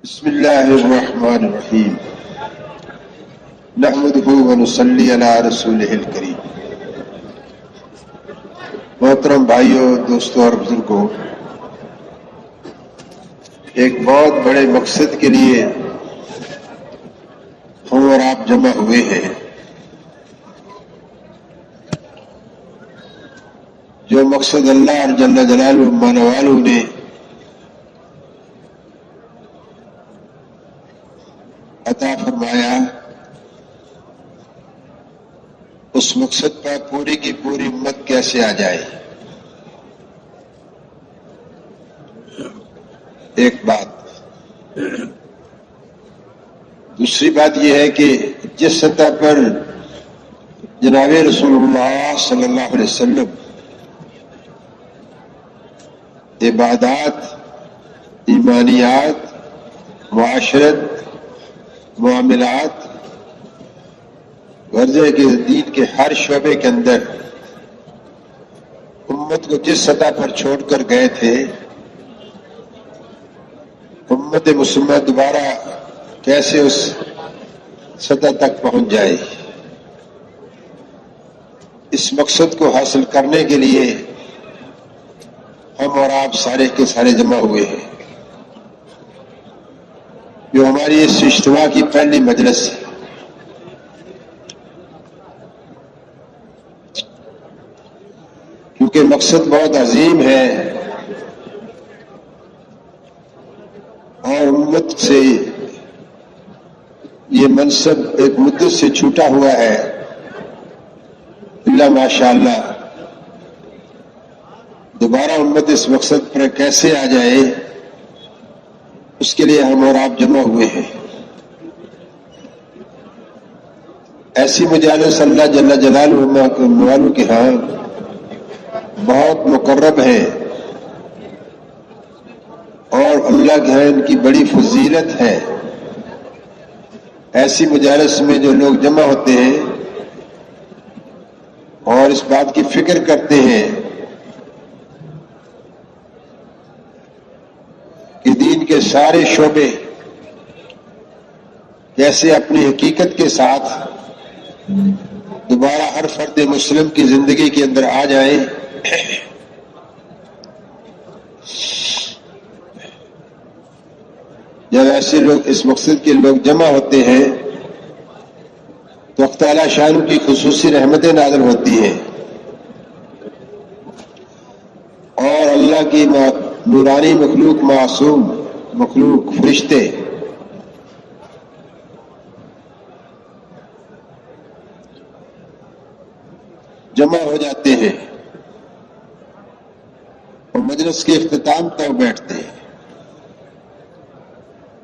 بسم اللہ الرحمن الرحیم نحمدہ ونصلی علی رسولہ الکریم۔ محترم بھائیوں، دوستوں اور بزرگوں، ایک بہت بڑے مقصد کے لیے ہم اور آپ جمع ہوئے ہیں، جو مقصد اللہ جل جلالہ مانا والوں نے عطا فرمایا، اس مقصد پر پوری کی پوری امت کیسے آ جائے۔ ایک بات۔ دوسری بات یہ ہے کہ جس سطح پر جناب رسول اللہ صلی اللہ علیہ وسلم عبادات، ایمانیات، معاشرت، معاملات، غرضے کے دین کے ہر شعبے کے اندر امت کو جس سطح پر چھوڑ کر گئے تھے، امت مسلمہ دوبارہ کیسے اس سطح تک پہنچ جائے، اس مقصد کو حاصل کرنے کے لیے ہم اور آپ سارے کے سارے جمع ہوئے ہیں، جو ہماری اس اجتماع کی پہلی مجلس ہے۔ کیونکہ مقصد بہت عظیم ہے اور امت سے یہ منصب ایک مدت سے چھوٹا ہوا ہے، اللہ ماشاء اللہ دوبارہ امت اس مقصد پر کیسے آ جائے، اس کے لیے ہم اور آپ جمع ہوئے ہیں۔ ایسی مجالس اللہ جل جلالہ والوں کے ہاں بہت مقرب ہیں اور اللہ کے ہاں ان کی بڑی فضیلت ہے۔ ایسی مجالس میں جو لوگ جمع ہوتے ہیں اور اس بات کی فکر کرتے ہیں کہ دین کے سارے شعبے کیسے اپنی حقیقت کے ساتھ دوبارہ ہر فرد مسلم کی زندگی کے اندر آ جائیں، جب ایسے لوگ اس مقصد کے لوگ جمع ہوتے ہیں تو اللہ تعالی شان کی خصوصی رحمتیں نازل ہوتی ہیں اور اللہ کی نورانی مخلوق، معصوم مخلوق، فرشتے جمع ہو جاتے ہیں اور مجلس کے اختتام تک بیٹھتے ہیں۔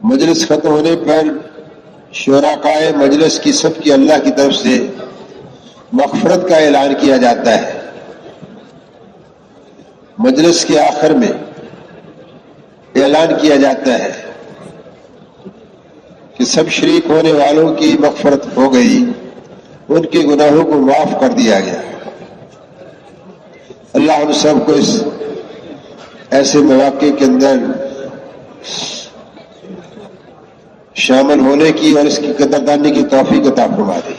مجلس ختم ہونے پر شرکائے مجلس کی سب کی اللہ کی طرف سے مغفرت کا اعلان کیا جاتا ہے۔ مجلس کے آخر میں اعلان کیا جاتا ہے کہ سب شریک ہونے والوں کی مغفرت ہو گئی، ان کے گناہوں کو معاف کر دیا گیا۔ اللہ ہم سب کو اس ایسے مواقع کے اندر شامل ہونے کی اور اس کی قدردانی کی توفیق عطا فرما دے۔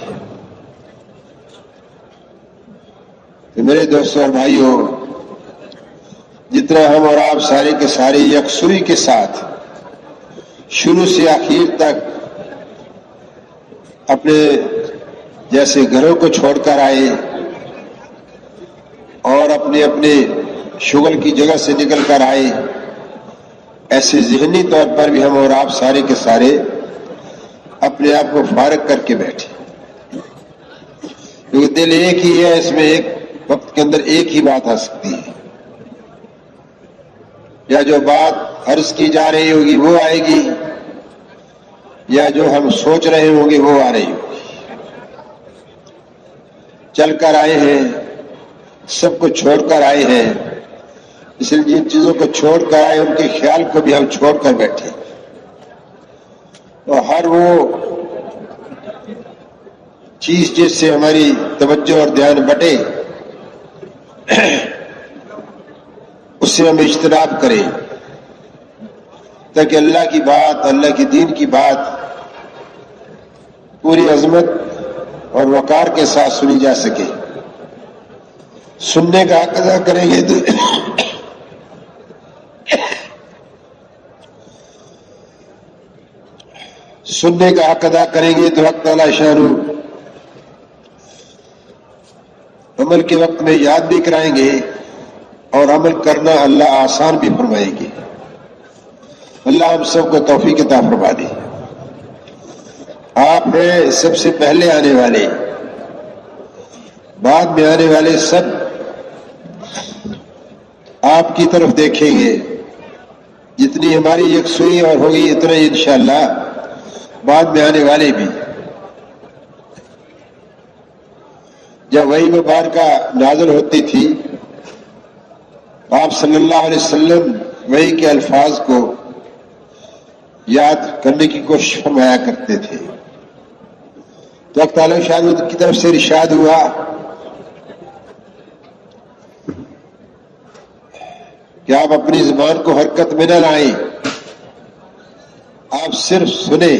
تو میرے دوستوں اور بھائیوں، جتنا ہم اور آپ سارے کے سارے یکسوئی کے ساتھ شروع سے آخر تک اپنے جیسے گھروں کو چھوڑ کر آئے اور اپنے اپنے شغل کی جگہ سے نکل کر آئے، ایسے ذہنی طور پر بھی ہم اور آپ سارے کے سارے اپنے آپ کو فارغ کر کے بیٹھے، کیونکہ دل ایک ہی ہے، اس میں ایک وقت کے اندر ایک ہی بات آ سکتی ہے، یا جو بات عرض کی جا رہی ہوگی وہ آئے گی، یا جو ہم سوچ رہے ہوں گے وہ آ رہی ہوگی۔ چل کر آئے ہیں، سب کو چھوڑ کر آئے ہیں، اس لیے جن چیزوں کو چھوڑ کر آئے ان کے خیال کو بھی ہم چھوڑ کر بیٹھے، اور ہر وہ چیز جس سے ہماری توجہ اور دھیان بٹے اس سے ہم اجتناب کریں۔ تاکہ اللہ کی بات، اللہ کے دین کی بات پوری عظمت اور وقار کے ساتھ سنی جا سکے۔ سننے کا حق ادا کریں گے تو سننے کا حق ادا کریں گے تو حق تعالی شان عمل کے وقت میں یاد بھی کرائیں گے اور عمل کرنا اللہ آسان بھی فرمائے گی۔ اللہ ہم سب کو توفیق عطا فرما دے۔ آپ ہیں سب سے پہلے آنے والے، بعد میں آنے والے سب آپ کی طرف دیکھیں گے۔ جتنی ہماری یکسوئی اور ہوگی اتنا ہی انشاءاللہ بعد میں آنے والے بھی۔ جب وحی مبارکہ نازل ہوتی تھی، آپ صلی اللہ علیہ وسلم وحی کے الفاظ کو یاد کرنے کی کوشش فرمایا کرتے تھے۔ تو حق تعالی شان کی طرف سے ارشاد ہوا کہ آپ اپنی زبان کو حرکت میں نہ لائیں، آپ صرف سنیں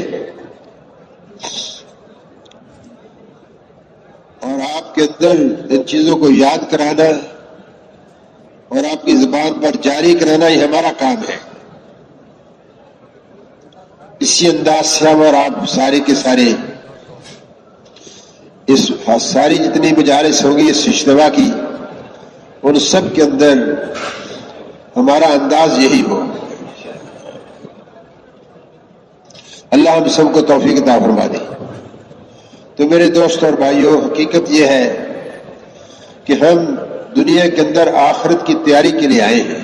اور آپ کے اندر ان چیزوں کو یاد کرانا اور آپ کی زبان پر جاری کرانا ہی ہمارا کام ہے۔ اسی انداز سے ہم اور آپ سارے کے سارے اس ساری جتنی مجالس ہوں گی اس اجتماع کی، ان سب کے اندر ہمارا انداز یہی ہو۔ اللہ ہم سب کو توفیق عطا فرما دے۔ تو میرے دوست اور بھائیوں، حقیقت یہ ہے کہ ہم دنیا کے اندر آخرت کی تیاری کے لیے آئے ہیں،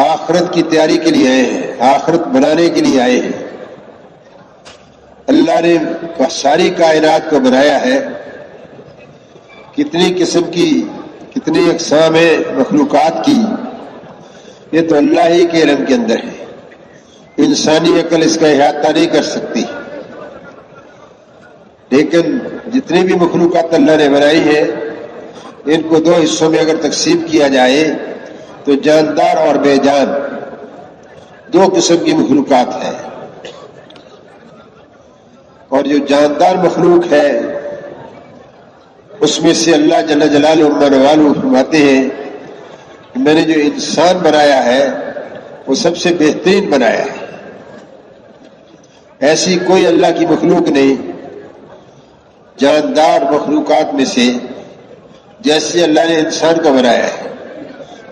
آخرت کی تیاری کے لیے آئے ہیں، آخرت بنانے کے لیے آئے ہیں۔ اللہ نے ساری کائنات کو بنایا ہے، کتنی قسم کی، کتنی اقسام ہے مخلوقات کی، یہ تو اللہ ہی کے علم کے اندر ہے، انسانی عقل اس کا احاطہ نہیں کر سکتی۔ لیکن جتنی بھی مخلوقات اللہ نے بنائی ہے، ان کو دو حصوں میں اگر تقسیم کیا جائے تو جاندار اور بے جان دو قسم کی مخلوقات ہیں۔ اور جو جاندار مخلوق ہے اس میں سے اللہ جل جلالہ والہ فرماتے ہیں کہ میں نے جو انسان بنایا ہے وہ سب سے بہترین بنایا ہے۔ ایسی کوئی اللہ کی مخلوق نہیں جاندار مخلوقات میں سے جیسے اللہ نے انسان کو بنایا ہے،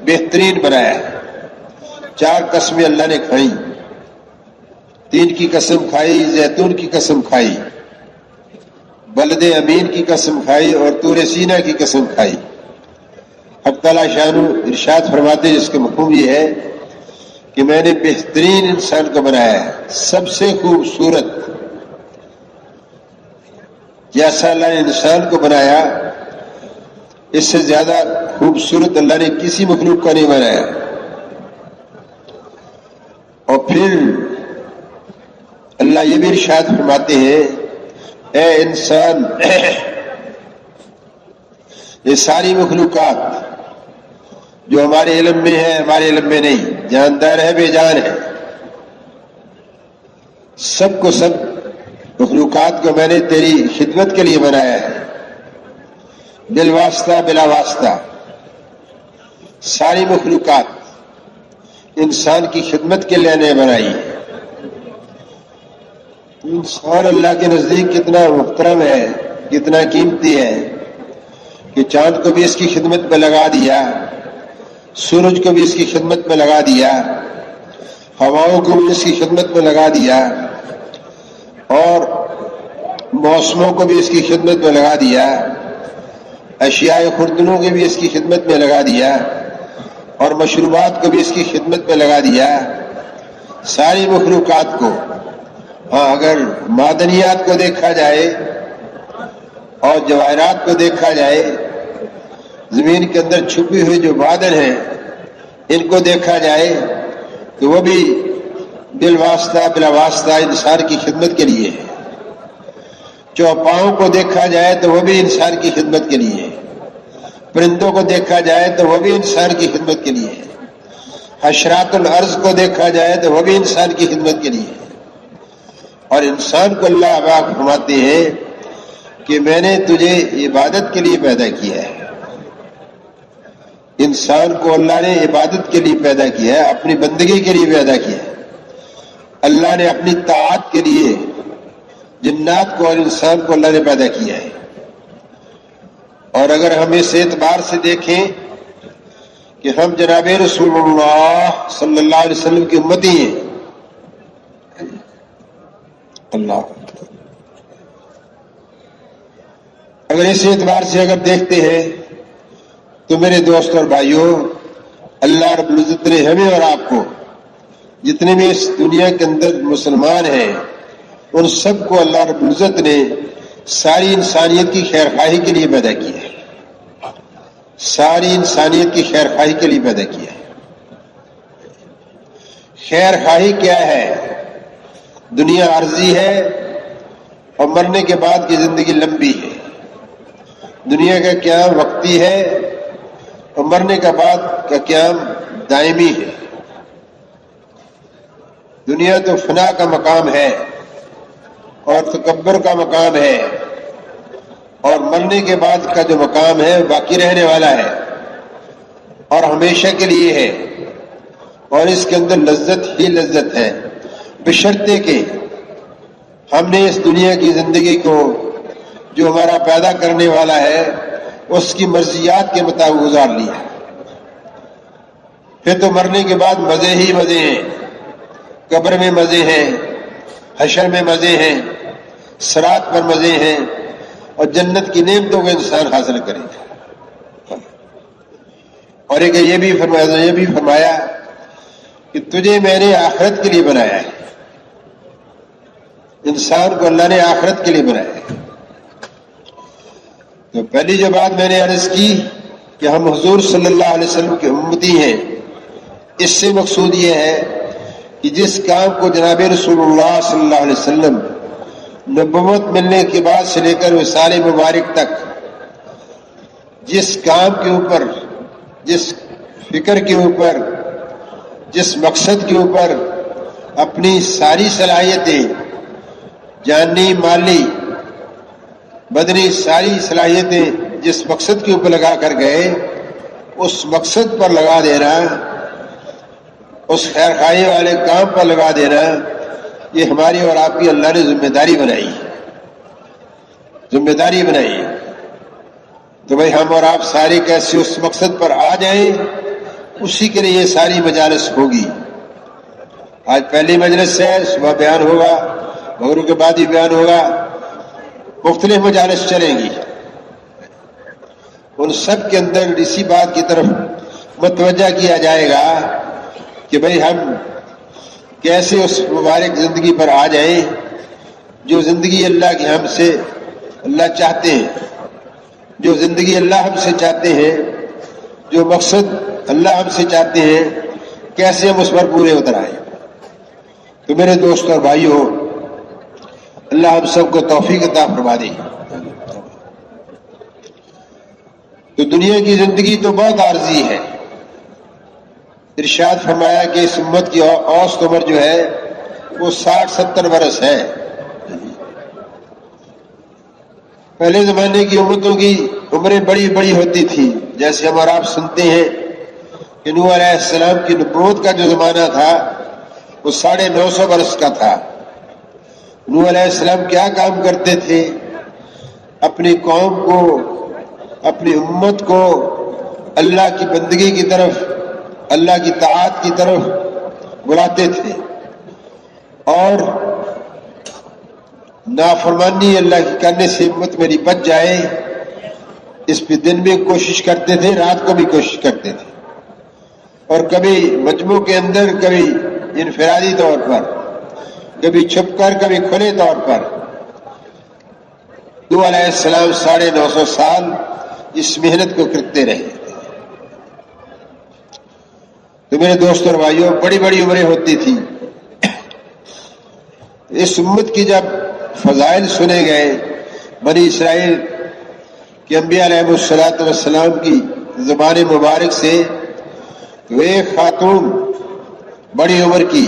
بہترین بنایا ہے۔ 4 قسمیں اللہ نے کھائیں، 3 کی قسم کھائی، زیتون کی قسم کھائی، بلد امین کی قسم کھائی اور طور سینا کی قسم کھائی۔ حق تعالی شان ارشاد فرماتے ہیں، جس کا مفہوم یہ ہے کہ میں نے بہترین انسان کو بنایا ہے، سب سے خوبصورت۔ جیسا اللہ نے انسان کو بنایا اس سے زیادہ خوبصورت اللہ نے کسی مخلوق کو نہیں بنایا۔ اور پھر اللہ یہ بھی ارشاد فرماتے ہیں، اے انسان، یہ ساری مخلوقات جو ہمارے علم میں ہے، ہمارے علم میں نہیں، جاندار ہے، بے جان ہے، سب کو سب مخلوقات کو میں نے تیری خدمت کے لیے بنایا ہے، بالواسطہ بلا واسطہ۔ ساری مخلوقات انسان کی خدمت کے لیے نے بنائی ہے۔ انسان اللہ کے نزدیک کتنا محترم ہے، کتنا قیمتی ہے کہ چاند کو بھی اس کی خدمت میں لگا دیا، سورج کو بھی اس کی خدمت میں لگا دیا، ہواؤں کو بھی اس کی خدمت میں لگا دیا، اور موسموں کو بھی اس کی خدمت میں لگا دیا، اشیاء خوردنوں کو بھی اس کی خدمت میں لگا دیا، اور مشروبات کو بھی اس کی خدمت میں لگا دیا۔ ساری مخلوقات کو، ہاں اگر معدنیات کو دیکھا جائے اور جواہرات کو دیکھا جائے، زمین کے اندر چھپی ہوئی جو معدن ہیں ان کو دیکھا جائے تو وہ بھی بالواسطہ بلا واسطہ انسان کی خدمت کے لیے ہے۔ چوپاؤں کو دیکھا جائے تو وہ بھی انسان کی خدمت کے لیے ہے، پرندوں کو دیکھا جائے تو وہ بھی انسان کی خدمت کے لیے ہے، حشرات الارض کو دیکھا جائے تو وہ بھی انسان کی خدمت کے لیے ہے. اور انسان کو اللہ پاک فرماتے ہیں کہ میں نے تجھے عبادت کے لیے پیدا کیا ہے. انسان کو اللہ نے عبادت کے لیے پیدا کیا ہے، اپنی بندگی کے لیے پیدا کیا ہے. اللہ نے اپنی طاعت کے لیے جنات کو اور انسان کو اللہ نے پیدا کیا ہے. اور اگر ہم اس اعتبار سے دیکھیں کہ ہم جناب رسول اللہ صلی اللہ علیہ وسلم کی امتی ہیں، اللہ اگر اس اعتبار سے اگر دیکھتے ہیں تو میرے دوست اور بھائیوں، اللہ رب العزت نے ہمیں اور آپ کو، جتنے بھی اس دنیا کے اندر مسلمان ہیں، ان سب کو اللہ رب العزت نے ساری انسانیت کی خیر خواہی کے لیے پیدا کیا ہے. ساری انسانیت کی خیر خواہی کے لیے پیدا کیا ہے. خیر خواہی کیا ہے؟ دنیا عارضی ہے اور مرنے کے بعد کی زندگی لمبی ہے. دنیا کا قیام وقتی ہے اور مرنے کے بعد کا قیام دائمی ہے. دنیا تو فنا کا مقام ہے اور تکبر کا مقام ہے، اور مرنے کے بعد کا جو مقام ہے باقی رہنے والا ہے اور ہمیشہ کے لیے ہے، اور اس کے اندر لذت ہی لذت ہے، بشرطے کہ ہم نے اس دنیا کی زندگی کو جو ہمارا پیدا کرنے والا ہے اس کی مرضیات کے مطابق گزار لیا. پھر تو مرنے کے بعد مزے ہی مزے ہیں. قبر میں مزے ہیں، حشر میں مزے ہیں، صراط پر مزے ہیں، اور جنت کی نعمتوں کو انسان حاصل کرے گا. اور ایک یہ بھی فرمایا کہ تجھے میں نے آخرت کے لیے بنایا ہے. انسان کو اللہ نے آخرت کے لیے بنایا ہے. تو پہلی جو بات میں نے عرض کی کہ ہم حضور صلی اللہ علیہ وسلم کے امتی ہیں، اس سے مقصود یہ ہے کہ جس کام کو جناب رسول اللہ صلی اللہ علیہ وسلم نبوت ملنے کے بعد سے لے کر وصال مبارک تک جس کام کے اوپر، جس فکر کے اوپر، جس مقصد کے اوپر اپنی ساری صلاحیتیں، جانی مالی بدنی ساری صلاحیتیں جس مقصد کے اوپر لگا کر گئے، اس مقصد پر لگا دینا، اس خیر خواہی والے کام پر لگا دینا، یہ ہماری اور آپ کی اللہ نے ذمہ داری بنائی. ذمہ داری بنائی. تو بھائی ہم اور آپ سارے کیسے اس مقصد پر آ جائیں، اسی کے لیے یہ ساری مجالس ہوگی. آج پہلی مجلس ہے، صبح بیان ہوگا، مغرب کے بعد ہی بیان ہوگا، مختلف مجالس چلیں گی. ان سب کے اندر اسی بات کی طرف متوجہ کیا جائے گا کہ بھئی ہم کیسے اس مبارک زندگی پر آ جائیں جو زندگی اللہ کی ہم سے اللہ چاہتے ہیں، جو زندگی اللہ ہم سے چاہتے ہیں، جو مقصد اللہ ہم سے چاہتے ہیں، کیسے ہم اس پر پورے اتر آئیں. تو میرے دوست اور بھائیوں، اللہ ہم سب کو توفیق عطا فرما دے. تو دنیا کی زندگی تو بہت عارضی ہے. ارشاد فرمایا کہ اس امت کی اوسط عمر جو ہے وہ 60-70 برس ہے. پہلے زمانے کی امتوں کی عمریں بڑی بڑی ہوتی تھی. جیسے ہم اور آپ سنتے ہیں کہ نوح علیہ السلام کی نبوت کا جو زمانہ تھا وہ 950 برس کا تھا. نوح علیہ السلام کیا کام کرتے تھے؟ اپنی قوم کو، اپنی امت کو اللہ کی بندگی کی طرف، اللہ کی طاعت کی طرف بلاتے تھے، اور نافرمانی اللہ کی کرنے سے امت میری بچ جائے، اس پہ دن میں کوشش کرتے تھے، رات کو بھی کوشش کرتے تھے، اور کبھی مجموع کے اندر، کبھی انفرادی طور پر، کبھی چھپ کر، کبھی کھلے طور پر. نوح علیہ السلام 950 سال اس محنت کو کرتے رہے. تو میرے دوستوں اور بھائیوں، بڑی بڑی عمریں ہوتی تھی. اس امت کی جب فضائل سنے گئے بنی اسرائیل کے انبیاء علیہ الصلوۃ والسلام کی زبان مبارک سے، تو ایک خاتون بڑی عمر کی،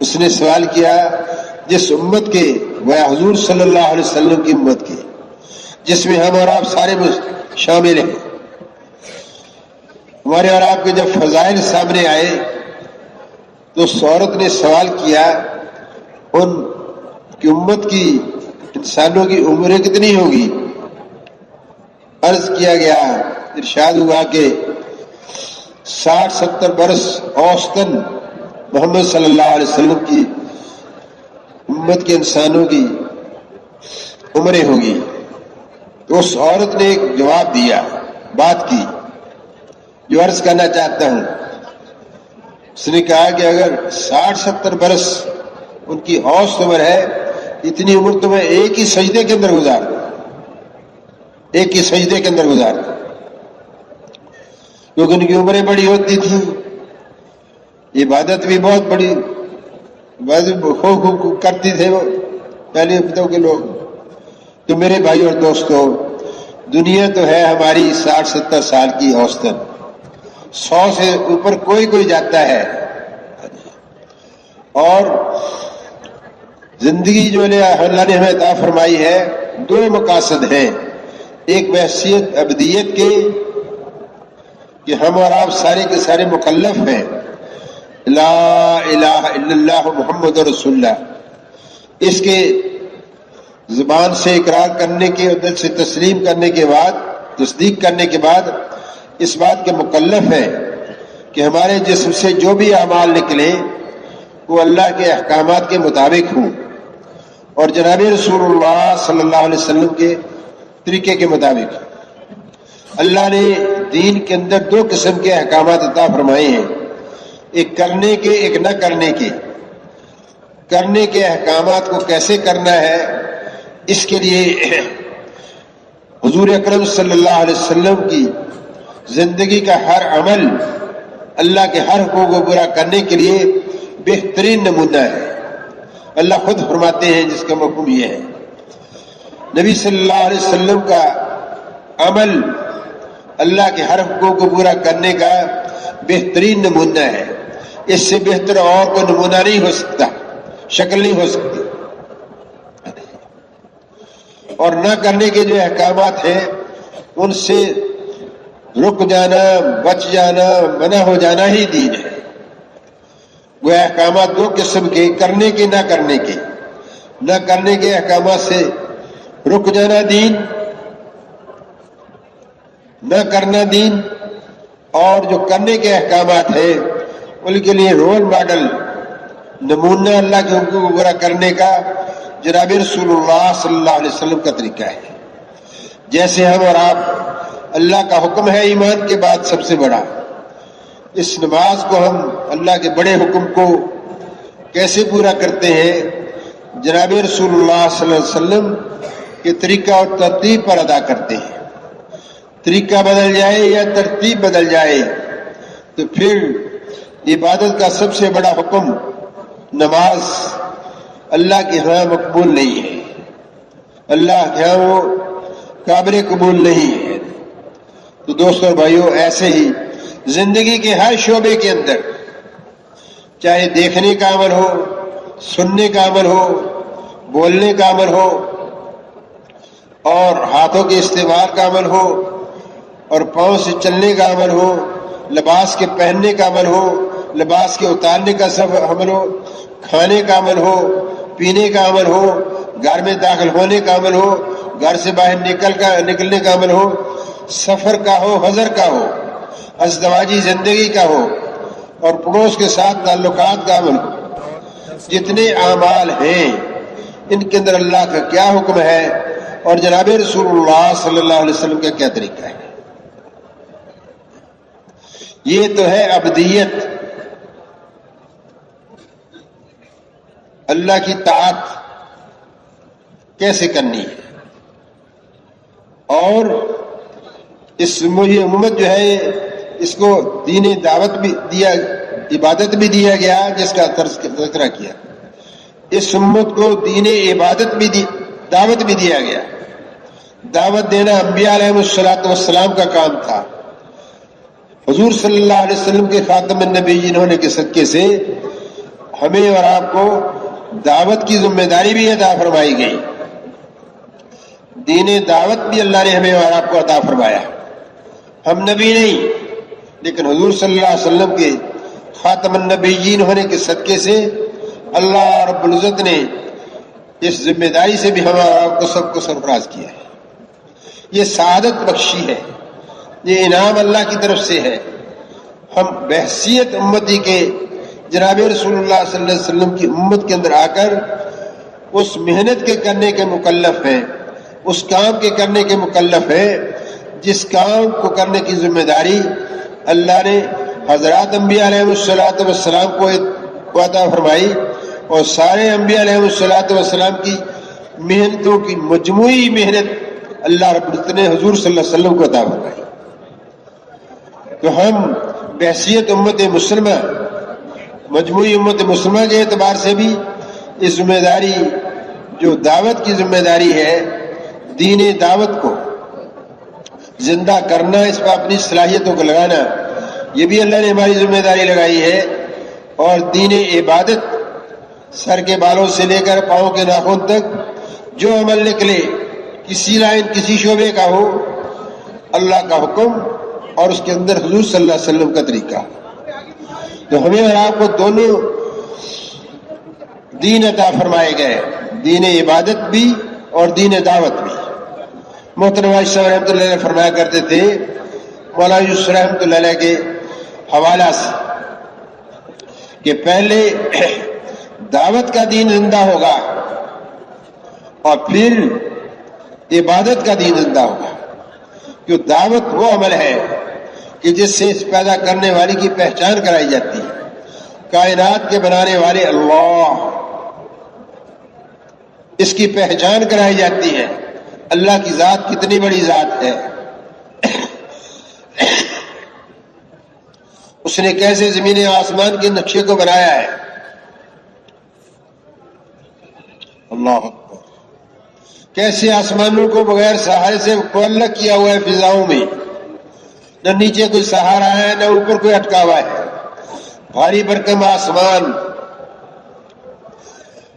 اس نے سوال کیا جس امت کے، وہ حضور صلی اللہ علیہ وسلم کی امت کے، جس میں ہم اور آپ سارے شامل ہیں، ہمارے اور آپ کے جب فضائل سامنے آئے تو اس عورت نے سوال کیا ان کی امت کی انسانوں کی عمریں کتنی ہوگی؟ عرض کیا گیا، ارشاد ہوا کہ 60-70 برس اوسطاً محمد صلی اللہ علیہ وسلم کی امت کے انسانوں کی عمریں ہوگی۔ تو اس عورت نے ایک جواب دیا، بات کی جو عرض کرنا چاہتا ہوں۔ اس نے کہا کہ اگر 60-70 برس ان کی اوسط عمر ہے، اتنی عمر تو میں ایک ہی سجدے کے اندر گزار دوں، ایک ہی سجدے کے اندر گزار دوں، کیونکہ ان کی عمریں بڑی ہوتی تھیں، عبادت بھی بہت بڑی خوب کرتی تھے وہ پہلے ہفتوں کے لوگ۔ تو میرے بھائی اور دوستو، دنیا تو ہے ہماری 60-70 سال کی اوسطن، 100 سے اوپر کوئی جاتا ہے، اور زندگی جو اللہ نے ہمیں عطا فرمائی ہے، 2 مقاصد ہیں، ایک بحیثیت ابدیت کے کہ ہم اور آپ سارے کے سارے مکلف ہیں، لا الہ الا اللہ محمد رسول اللہ، اس کے زبان سے اقرار کرنے کے اور دل سے تسلیم کرنے کے بعد، تصدیق کرنے کے بعد اس بات کے مکلف ہیں کہ ہمارے جسم سے جو بھی اعمال نکلیں وہ اللہ کے احکامات کے مطابق ہوں اور جناب رسول اللہ صلی اللہ علیہ وسلم کے طریقے کے مطابق۔ اللہ نے دین کے اندر 2 قسم کے احکامات عطا فرمائے ہیں، ایک کرنے کے، ایک نہ کرنے کے۔ کرنے کے احکامات کو کیسے کرنا ہے، اس کے لیے حضور اکرم صلی اللہ علیہ وسلم کی زندگی کا ہر عمل اللہ کے ہر حقوق کو پورا کرنے کے لیے بہترین نمونہ ہے۔ اللہ خود فرماتے ہیں جس کا مفہوم یہ ہے، نبی صلی اللہ علیہ وسلم کا عمل اللہ کے ہر حقوق کو پورا کرنے کا بہترین نمونہ ہے، اس سے بہتر اور کوئی نمونہ نہیں ہو سکتا، شکل نہیں ہو سکتی۔ اور نہ کرنے کے جو احکامات ہیں ان سے رک جانا، بچ جانا، منع ہو جانا ہی دین ہے۔ وہ احکامات 2 قسم کے، کرنے کے، نہ کرنے کے۔ نہ کرنے کے احکامات سے رک جانا دین، نہ کرنا دین، اور جو کرنے کے احکامات ہیں ان کے لیے رول ماڈل، نمونہ اللہ کے حقوق کو پورا کرنے کا جناب رسول اللہ صلی اللہ علیہ وسلم کا طریقہ ہے۔ جیسے ہم اور آپ، اللہ کا حکم ہے ایمان کے بعد سب سے بڑا، اس نماز کو ہم اللہ کے بڑے حکم کو کیسے پورا کرتے ہیں؟ جناب رسول اللہ صلی اللہ علیہ وسلم کے طریقہ اور ترتیب پر ادا کرتے ہیں۔ طریقہ بدل جائے یا ترتیب بدل جائے تو پھر عبادت کا سب سے بڑا حکم نماز اللہ کے ہاں مقبول نہیں ہے، اللہ کے ہاں وہ قابل قبول نہیں ہے۔ تو دوستوں اور بھائیوں، ایسے ہی زندگی کے ہر شعبے کے اندر، چاہے دیکھنے کا عمل ہو، سننے کا عمل ہو، بولنے کا عمل ہو، اور ہاتھوں کے استعمال کا عمل ہو، اور پاؤں سے چلنے کا عمل ہو، لباس کے پہننے کا عمل ہو، لباس کے اتارنے کا سب عمل ہو، کھانے کا عمل ہو، پینے کا عمل ہو، گھر میں داخل ہونے کا عمل ہو، گھر سے باہر نکلنے کا عمل ہو، سفر کا ہو، حضر کا ہو، ازدواجی زندگی کا ہو، اور پڑوس کے ساتھ تعلقات کا عمل ہو، جتنے اعمال ہیں ان کے اندر اللہ کا کیا حکم ہے اور جناب رسول اللہ صلی اللہ علیہ وسلم کا کیا طریقہ ہے۔ یہ تو ہے ابدیت، اللہ کی طاعت کیسے کرنی ہے۔ اور اس امت جو ہے اس کو دین دعوت بھی دیا، عبادت بھی دیا گیا جس کا تذکرہ کیا، اس امت کو دین عبادت بھی دعوت بھی دیا گیا۔ دعوت دینا انبیاء علیہ الصلوۃ والسلام کا کام تھا، حضور صلی اللہ علیہ وسلم کے خاتم النبیین ہونے کے صدقے سے ہمیں اور آپ کو دعوت کی ذمہ داری بھی عطا فرمائی گئی. دین دعوت بھی اللہ نے ہمیں اور آپ کو عطا فرمایا. ہم نبی نہیں، لیکن حضور صلی اللہ علیہ وسلم کے خاتم النبیین ہونے کے صدقے سے اللہ رب العزت نے اس ذمہ داری سے بھی ہم اور آپ کو سب کو سرفراز کیا ہے. یہ سعادت بخشی ہے، یہ انعام اللہ کی طرف سے ہے. ہم بحیثیت امتی کے جناب رسول اللہ صلی اللہ علیہ وسلم کی امت کے اندر آ کر اس محنت کے کرنے کے مکلف ہیں، اس کام کے کرنے کے مکلف ہیں جس کام کو کرنے کی ذمہ داری اللہ نے حضرات انبیاء علیہ والسلام کو عطا فرمائی، اور سارے انبیاء علیہ والسلام کی محنتوں کی مجموعی محنت اللہ رب العزت نے حضور صلی اللہ علیہ وسلم کو عطا فرمائی. تو ہم بحیثیت امت مسلمہ، مجموعی امت مسلمہ کے اعتبار سے بھی اس ذمہ داری جو دعوت کی ذمہ داری ہے، دین دعوت کو زندہ کرنا، اس پر اپنی صلاحیتوں کو لگانا، یہ بھی اللہ نے ہماری ذمہ داری لگائی ہے. اور دین عبادت سر کے بالوں سے لے کر پاؤں کے ناخن تک جو عمل نکلے، کسی لائن کسی شعبے کا ہو، اللہ کا حکم اور اس کے اندر حضور صلی اللہ علیہ وسلم کا طریقہ. تو ہمیں اور آپ کو دونوں دین عطا فرمائے گئے، دین عبادت بھی اور دین دعوت بھی. محترم واجد صاحب رحمۃ اللہ علیہ فرمایا کرتے تھے، مولانا یوسف رحمۃ اللہ علیہ کے حوالہ سے، کہ پہلے دعوت کا دین زندہ ہوگا اور پھر عبادت کا دین زندہ ہوگا. کہ دعوت وہ عمل ہے کہ جس سے اس پیدا کرنے والی کی پہچان کرائی جاتی ہے. کائنات کے بنانے والے اللہ، اس کی پہچان کرائی جاتی ہے. اللہ کی ذات کتنی بڑی ذات ہے، اس نے کیسے زمین و آسمان کے نقشے کو بنایا ہے. اللہ اکبر. کیسے آسمانوں کو بغیر سہارے سے معلق کیا ہوا ہے فضاؤں میں، نہ نیچے کوئی سہارا ہے نہ اوپر کوئی اٹکا ہوا ہے. بھاری بھرکم آسمان،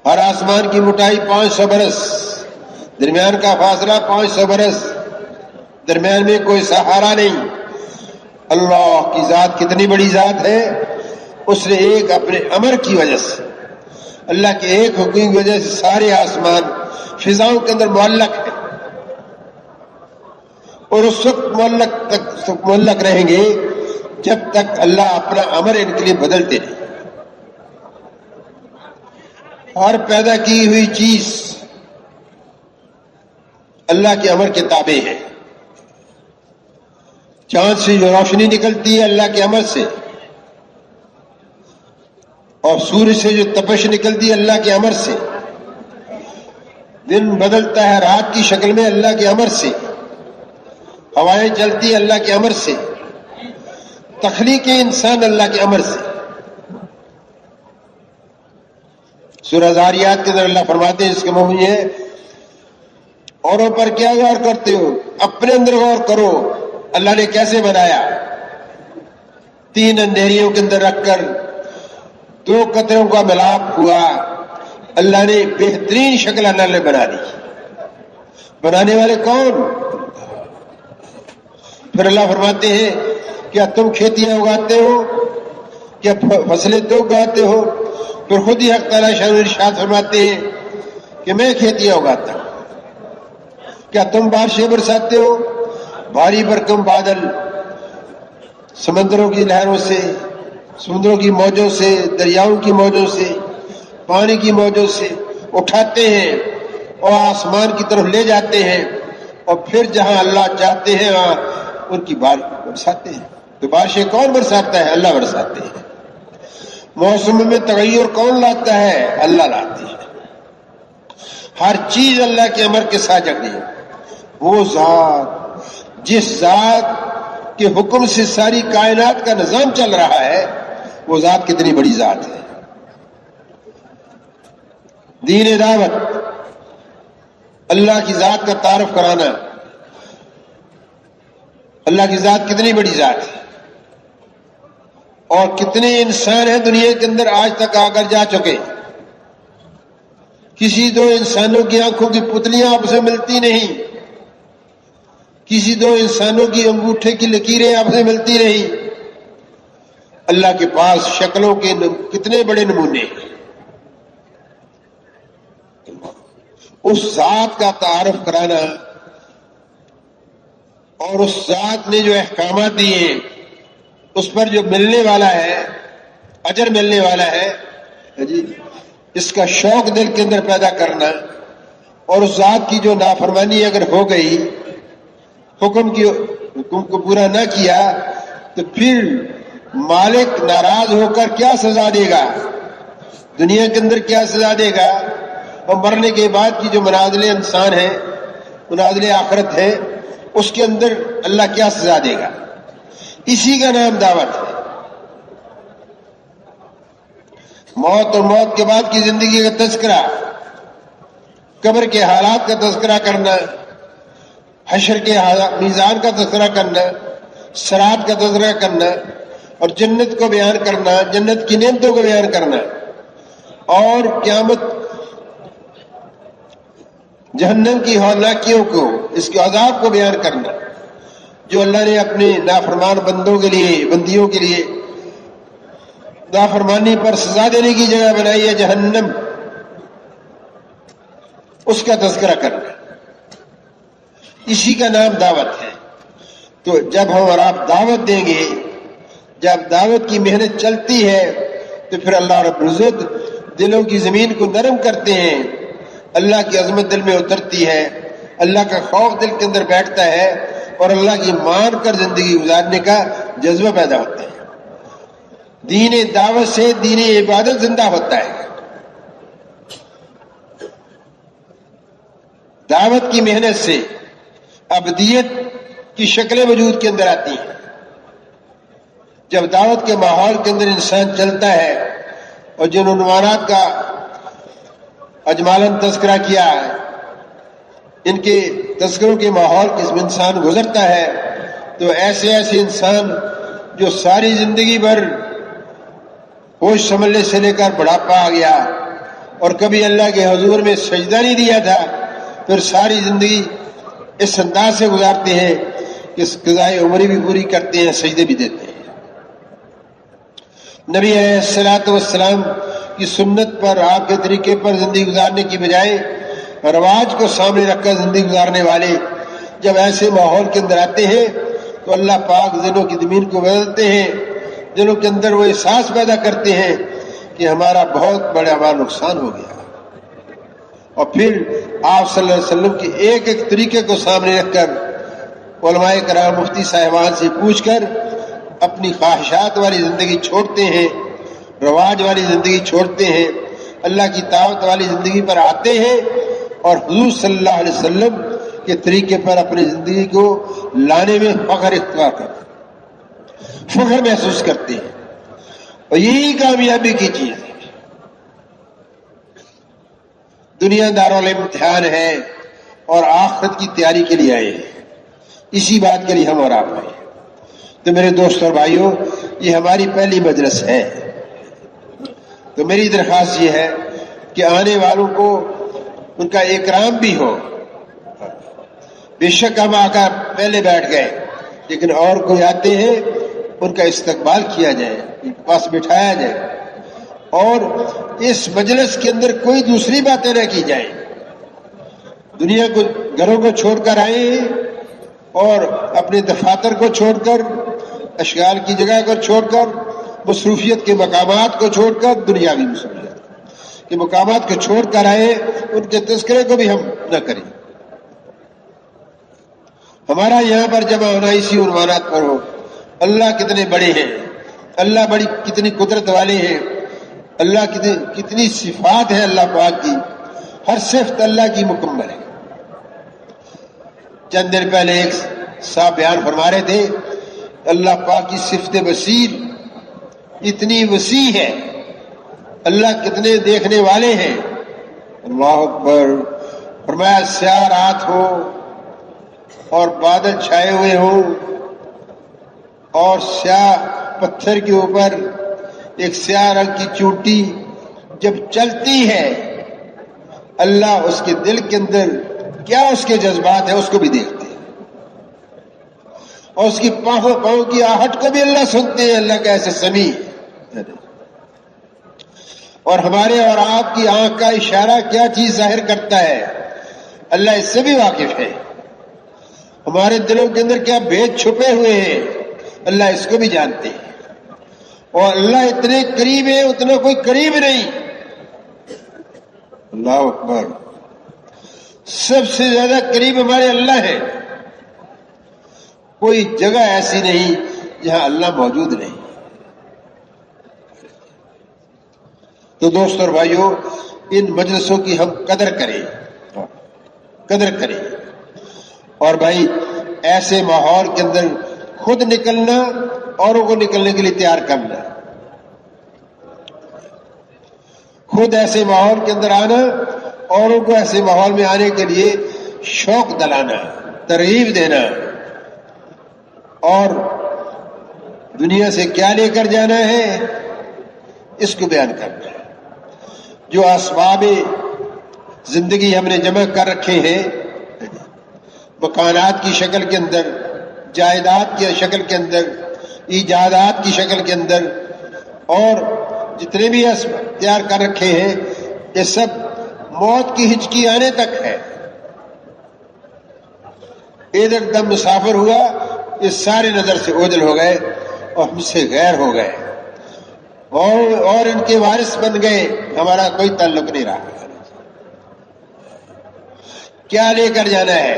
ہر آسمان کی موٹائی 500 برس، درمیان کا فاصلہ 500 برس، درمیان میں کوئی سہارا نہیں. اللہ کی ذات کتنی بڑی ذات ہے. اس نے ایک اپنے امر کی وجہ سے، اللہ کے ایک حکم کی وجہ سے سارے آسمان فضاؤں کے اندر معلق ہے، اور اس وقت معلق رہیں گے جب تک اللہ اپنا امر ان کے لیے بدلتے نہیں. ہر پیدا کی ہوئی چیز اللہ کے امر کے تابع ہے. چاند سے جو روشنی نکلتی ہے اللہ کے امر سے، اور سورج سے جو تپش نکلتی ہے اللہ کے امر سے. دن بدلتا ہے رات کی شکل میں اللہ کے امر سے. ہوائیں چلتی ہیں اللہ کے امر سے. تخلیق انسان اللہ کے امر سے. سورہ ذاریات کے اندر اللہ فرماتے ہیں، اس کے مفہوم یہ ہے، اوروں پر کیا غور کرتے ہو، اپنے اندر غور کرو. اللہ نے کیسے بنایا؟ 3 اندھیریوں کے اندر رکھ کر 2 قطروں کا ملاپ ہوا. اللہ نے بہترین شکل اللہ نے بنا دی. بنانے والے کون؟ پھر اللہ فرماتے ہیں، کیا تم کھیتیاں اگاتے ہو، کیا فصلیں تو اگاتے ہو؟ پھر خود ہی حق تعالیٰ شان ارشاد فرماتے ہیں کہ میں کھیتیاں اگاتا ہوں. کیا تم بارشیں برساتے ہو؟ بھاری بھرکم بادل سمندروں کی لہروں سے، سمندروں کی موجوں سے، دریاؤں کی موجوں سے، پانی کی موجوں سے اٹھاتے ہیں اور آسمان کی طرف لے جاتے ہیں، اور پھر جہاں اللہ چاہتے ہیں وہاں ان کی بارش برساتے ہیں. تو بارشیں کون برساتا ہے؟ اللہ برساتے ہیں. موسم میں تغیر کون لاتا ہے؟ اللہ لاتے ہیں. ہر چیز اللہ کے امر کے ساتھ جڑی ہے. وہ ذات جس ذات کے حکم سے ساری کائنات کا نظام چل رہا ہے، وہ ذات کتنی بڑی ذات ہے. دین دعوت، اللہ کی ذات کا تعارف کرانا. اللہ کی ذات کتنی بڑی ذات ہے. اور کتنے انسان ہیں دنیا کے اندر آج تک آ کر جا چکے. کسی دو انسانوں کی آنکھوں کی پتلیاں آپ سے ملتی نہیں, کسی دو انسانوں کی انگوٹھے کی لکیریں آپ سے ملتی نہیں. اللہ کے پاس شکلوں کے کتنے بڑے نمونے ہیں. اس ذات کا تعارف کرانا اور اس ذات نے جو احکامات دیے ہیں اس پر جو ملنے والا ہے, اجر ملنے والا ہے جی, اس کا شوق دل کے اندر پیدا کرنا, اور اس ذات کی جو نافرمانی اگر ہو گئی, حکم کو پورا نہ کیا, تو پھر مالک ناراض ہو کر کیا سزا دے گا, دنیا کے اندر کیا سزا دے گا, اور مرنے کے بعد کی جو منازل انسان ہے, منازل آخرت ہے, اس کے اندر اللہ کیا سزا دے گا. اسی کا نام دعوت ہے. موت اور موت کے بعد کی زندگی کا تذکرہ, قبر کے حالات کا تذکرہ کرنا, حشر کے میزان کا تذکرہ کرنا, صراط کا تذکرہ کرنا, اور جنت کو بیان کرنا, جنت کی نعمتوں کو بیان کرنا, اور قیامت جہنم کی ہولناکیوں کو, اس کے عذاب کو بیان کرنا, جو اللہ نے اپنے نافرمان بندوں کے لیے, بندیوں کے لیے نافرمانی پر سزا دینے کی جگہ بنائی ہے جہنم, اس کا تذکرہ کرنا. اسی کا نام دعوت ہے. تو جب ہم اور آپ دعوت دیں گے, جب دعوت کی محنت چلتی ہے, تو پھر اللہ رب العزت دلوں کی زمین کو نرم کرتے ہیں, اللہ کی عظمت دل میں اترتی ہے, اللہ کا خوف دل کے اندر بیٹھتا ہے, اور اللہ کی مان کر زندگی گزارنے کا جذبہ پیدا ہوتا ہے. دین دعوت سے دین عبادت زندہ ہوتا ہے. دعوت کی محنت سے ابدیت کی شکلیں وجود کے اندر آتی ہیں. جب دعوت کے ماحول کے اندر انسان چلتا ہے, اور جن عنوانات کا اجمالاً تذکرہ کیا ہے, ان کے تذکروں کے ماحول کے اس میں انسان گزرتا ہے, تو ایسے انسان جو ساری زندگی بھر ہوش سنبھلنے سے لے کر بڑھاپا آ گیا اور کبھی اللہ کے حضور میں سجدہ نہیں دیا تھا, پھر ساری زندگی اس انداز سے گزارتے ہیں کہ قضائے عمری بھی پوری کرتے ہیں, سجدے بھی دیتے ہیں. نبی علیہ الصلوۃ والسلام کی سنت پر, آپ کے طریقے پر زندگی گزارنے کی بجائے رواج کو سامنے رکھ کر زندگی گزارنے والے جب ایسے ماحول کے اندر آتے ہیں, تو اللہ پاک دلوں کی زمین کو بدلتے ہیں, دلوں کے اندر وہ احساس پیدا کرتے ہیں کہ ہمارا بہت بڑا نقصان ہو گیا. اور پھر آپ صلی اللہ علیہ وسلم کے ایک ایک طریقے کو سامنے رکھ کر علماء کرام, مفتی صاحبان سے پوچھ کر اپنی خواہشات والی زندگی چھوڑتے ہیں, رواج والی زندگی چھوڑتے ہیں, اللہ کی طاعت والی زندگی پر آتے ہیں, اور حضور صلی اللہ علیہ وسلم کے طریقے پر اپنی زندگی کو لانے میں فخر اختیار کرتے ہیں, فخر محسوس کرتے ہیں. اور یہی کامیابی کی چیز ہے. دنیا دارالامتحان ہے اور آخرت کی تیاری کے لیے آئے ہیں. اسی بات کے لیے ہم اور آپ آئے. تو میرے دوستوں اور بھائیوں, یہ ہماری پہلی مجلس ہے. تو میری درخواست یہ ہے کہ آنے والوں کو ان کا اکرام بھی ہو. بے شک ہم آ کر پہلے بیٹھ گئے, لیکن اور کوئی آتے ہیں ان کا استقبال کیا جائے, ان کے پاس بٹھایا جائے, اور اس مجلس کے اندر کوئی دوسری باتیں نہ کی جائیں. دنیا کو, گھروں کو چھوڑ کر آئے ہیں, اور اپنے دفاتر کو چھوڑ کر, اشغال کی جگہ کو چھوڑ کر, مصروفیت کے مقامات کو چھوڑ کر, دنیاوی مصروفیت کے مقامات کو چھوڑ کر آئے, ان کے تذکرے کو بھی ہم نہ کریں. ہمارا یہاں پر جمع ہونا اسی عنوانات پر ہو. اللہ کتنے بڑے ہیں, اللہ بڑی کتنی قدرت والے ہیں, اللہ کتنی صفات ہے اللہ پاک کی, ہر صفت اللہ کی مکمل ہے. چند دن پہلے ایک صاحب بیان فرما رہے تھے, اللہ پاک کی صفت بصیر اتنی وسیع ہے, اللہ کتنے دیکھنے والے ہیں. اللہ اکبر. فرمایا سیاہ رات ہو اور بادل چھائے ہوئے ہوں اور سیاہ پتھر کے اوپر ایک سیاہ رنگ کی چونٹی جب چلتی ہے، اللہ اس کے دل کے اندر کیا اس کے جذبات ہیں اس کو بھی دیکھتے ہیں، اور اس کی پاؤں کی آہٹ کو بھی اللہ سنتے ہیں۔ اللہ کا ایسے سمیع ہے۔ اور ہمارے اور آپ کی آنکھ کا اشارہ کیا چیز ظاہر کرتا ہے، اللہ اس سے بھی واقف ہے۔ ہمارے دلوں کے اندر کیا بھید چھپے ہوئے ہیں، اللہ اس کو بھی جانتے ہیں۔ اور اللہ اتنے قریب ہے اتنا کوئی قریب نہیں۔ اللہ اکبر، سب سے زیادہ قریب ہمارے اللہ ہے۔ کوئی جگہ ایسی نہیں جہاں اللہ موجود نہیں۔ تو دوستوں اور بھائیوں، ان مجلسوں کی ہم قدر کریں اور بھائی ایسے ماحول کے اندر خود نکلنا، اوروں کو نکلنے کے لیے تیار کرنا، خود ایسے ماحول کے اندر آنا، اوروں کو ایسے ماحول میں آنے کے لیے شوق دلانا، ترغیب دینا، اور دنیا سے کیا لے کر جانا ہے اس کو بیان کرنا ہے۔ جو اسباب زندگی ہم نے جمع کر رکھے ہیں مکانات کی شکل کے اندر، جائیداد کی شکل کے اندر، ایجادات کی شکل کے اندر، اور جتنے بھی اسباب تیار کر رکھے ہیں، یہ سب موت کی ہچکی آنے تک ہے۔ ایک دم مسافر ہوا، یہ سارے نظر سے اوجھل ہو گئے اور ہم سے غیر ہو گئے، اور ان کے وارث بن گئے، ہمارا کوئی تعلق نہیں رہا۔ کیا لے کر جانا ہے؟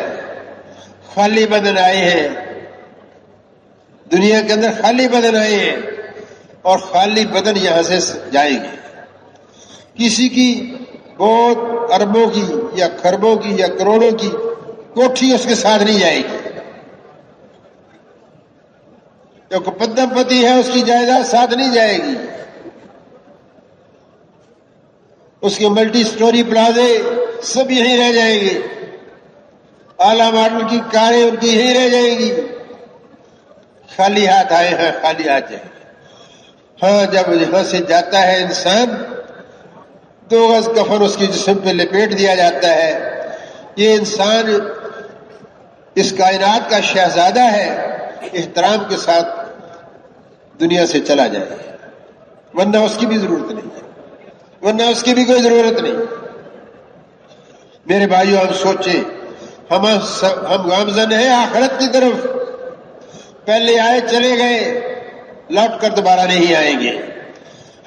خالی بدن آئے ہیں دنیا کے اندر، خالی بدن آئے ہیں اور خالی بدن یہاں سے جائیں گے۔ کسی کی بہت اربوں کی یا کھربوں کی یا کروڑوں کی کوٹھی اس کے ساتھ نہیں جائے گی، جو پدم پتی ہے اس کی جائیداد ساتھ نہیں جائے گی، اس کے ملٹی سٹوری پلازے سب یہیں رہ جائیں گے، اعلیٰ ماڈل کی کاریں ان کی یہیں رہ جائیں گی۔ خالی ہاتھ آئے ہیں، خالی ہاتھ جائیں گے۔ ہاں، جب یہاں سے جاتا ہے انسان، 2 گز کفن اس کے جسم پہ لپیٹ دیا جاتا ہے۔ یہ انسان اس کائنات کا شہزادہ ہے، احترام کے ساتھ دنیا سے چلا جائے، ورنہ اس کی بھی ضرورت نہیں ہے، ورنہ اس کی بھی کوئی ضرورت نہیں۔ میرے بھائیو، ہم سوچیں، ہم گامزن ہیں آخرت کی طرف، پہلے آئے چلے گئے، لوٹ کر دوبارہ نہیں آئیں گے۔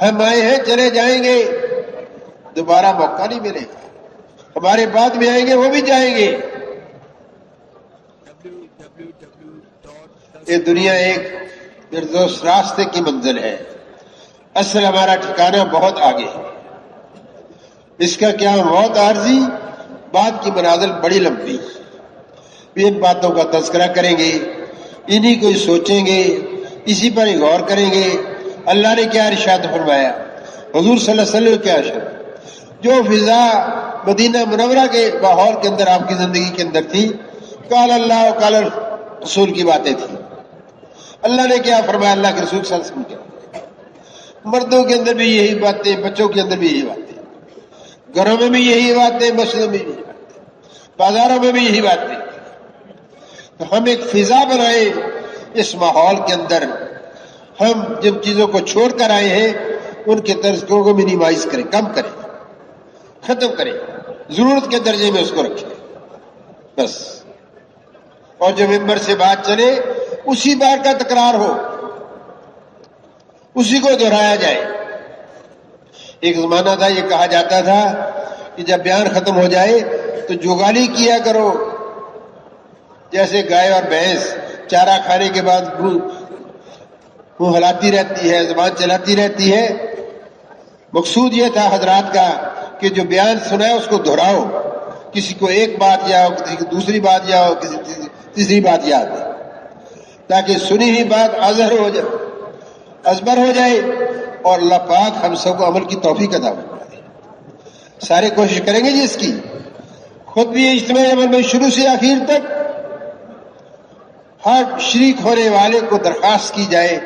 ہم آئے ہیں، چلے جائیں گے، دوبارہ موقع نہیں ملے گا۔ ہمارے بعد میں آئیں گے، وہ بھی جائیں گے۔ یہ دنیا ایک پردوس راستے کی منزل ہے، اصل ہمارا ٹھکانہ بہت آگے ہے۔ اس کا کیا بہت عارضی، بعد کی منازل بڑی لمبی۔ ان باتوں کا تذکرہ کریں گے، انہی کو سوچیں گے، اسی پر ہی غور کریں گے۔ اللہ نے کیا ارشاد فرمایا، حضور صلی اللہ علیہ وسلم کیا ارشاد، جو فضا مدینہ منورہ کے ماحول کے اندر آپ کی زندگی کے اندر تھی، قال اللہ و قال رسول کی باتیں تھیں۔ اللہ نے کیا فرمایا، اللہ کے رسول صلی اللہ علیہ وسلم کیا، مردوں کے اندر بھی یہی باتیں، بچوں کے اندر بھی یہی باتیں، گھروں میں بھی یہی باتیں، مسجدوں میں بھی یہی باتیں، بازاروں میں بھی یہی باتیں۔ تو ہم ایک فضا بنائیں اس ماحول کے اندر، ہم جن چیزوں کو چھوڑ کر آئے ہیں ان کے طرزوں کو منیمائز کریں، کم کریں، ختم کریں، ضرورت کے درجے میں اس کو رکھیں بس۔ اور جو ممبر سے بات چلے اسی بار کا تکرار ہو، اسی کو دہرایا جائے۔ ایک زمانہ تھا، یہ کہا جاتا تھا کہ جب بیان ختم ہو جائے تو جوگالی کیا کرو، جیسے گائے اور بھینس چارہ کھانے کے بعد منہ ہلاتی رہتی ہے، زبان چلاتی رہتی ہے۔ مقصود یہ تھا حضرات کا کہ جو بیان سنا ہے اس کو دہراؤ، کسی کو ایک بات یاد ہو، کسی کو دوسری بات یاد ہو، کسی تیسری بات یاد ہو، تاکہ سنی ہوئی بات ازبر ہو جائے، اور اللہ پاک ہم سب کو عمل کی توفیق عطا فرمائے۔ سارے کوشش کریں گے جی اس کی، خود بھی اجتماعی عمل میں شروع سے آخر تک ہر شریک ہونے والے کو درخواست کی جائے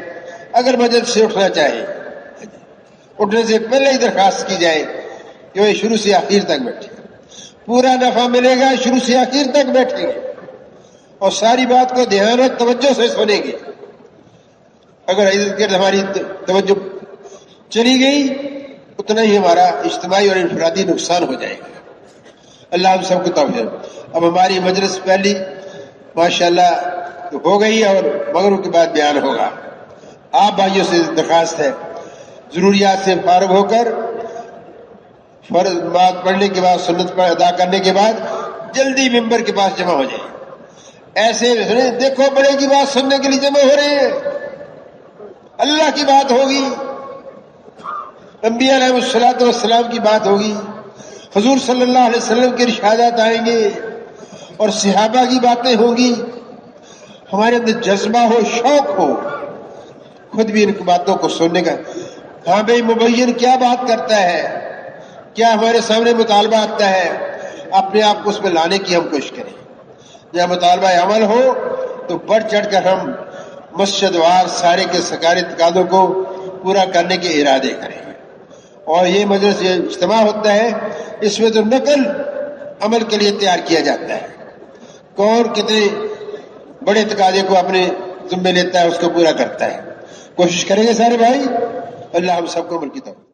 اگر مجلس سے اٹھنا چاہے اٹھنے سے پہلے ہی درخواست کی جائے کہ وہ شروع سے آخر تک بیٹھے، پورا نفع ملے گا، شروع سے آخر تک بیٹھیں گے اور ساری بات کو دھیان اور توجہ سے سنیں گے۔ اگر ہماری توجہ چلی گئی اتنا ہی ہمارا اجتماعی اور انفرادی نقصان ہو جائے گا۔ اللہ ہم سب کو توفیق۔ اب ہماری مجلس پہلی ماشاءاللہ ہو گئی اور مغرب کے بعد بیان ہوگا۔ آپ بھائیوں سے درخواست ہے ضروریات سے فارغ ہو کر فرض بات پڑھنے کے بعد سنت پر ادا کرنے کے بعد جلدی ممبر کے پاس جمع ہو جائیں۔ ایسے دیکھو بڑے کی بات سننے کے لیے جمع ہو رہے ہیں، اللہ کی بات ہوگی، انبیاء علیہ الصلوۃ والسلام کی بات ہوگی، حضور صلی اللہ علیہ وسلم کے ارشادات آئیں گے اور صحابہ کی باتیں ہوں گی۔ ہمارے اندر جذبہ ہو، شوق ہو، خود بھی ان باتوں کو سننے کا۔ ہاں بھائی مبین کیا بات کرتا ہے، کیا ہمارے سامنے مطالبہ آتا ہے، اپنے آپ کو اس میں لانے کی ہم کوشش کریں۔ جب مطالبہ عمل ہو تو بڑھ چڑھ کر ہم مسجد وار سارے کے سرکاری تقاضوں کو پورا کرنے کے ارادے کریں۔ اور یہ مجلس یہ اجتماع ہوتا ہے، اس میں تو نقل عمل کے لیے تیار کیا جاتا ہے، کون کتنے بڑے تقاضے کو اپنے ذمے لیتا ہے اس کو پورا کرتا ہے۔ کوشش کریں گے سارے بھائی، اللہ ہم سب کو عمل کی توفیق۔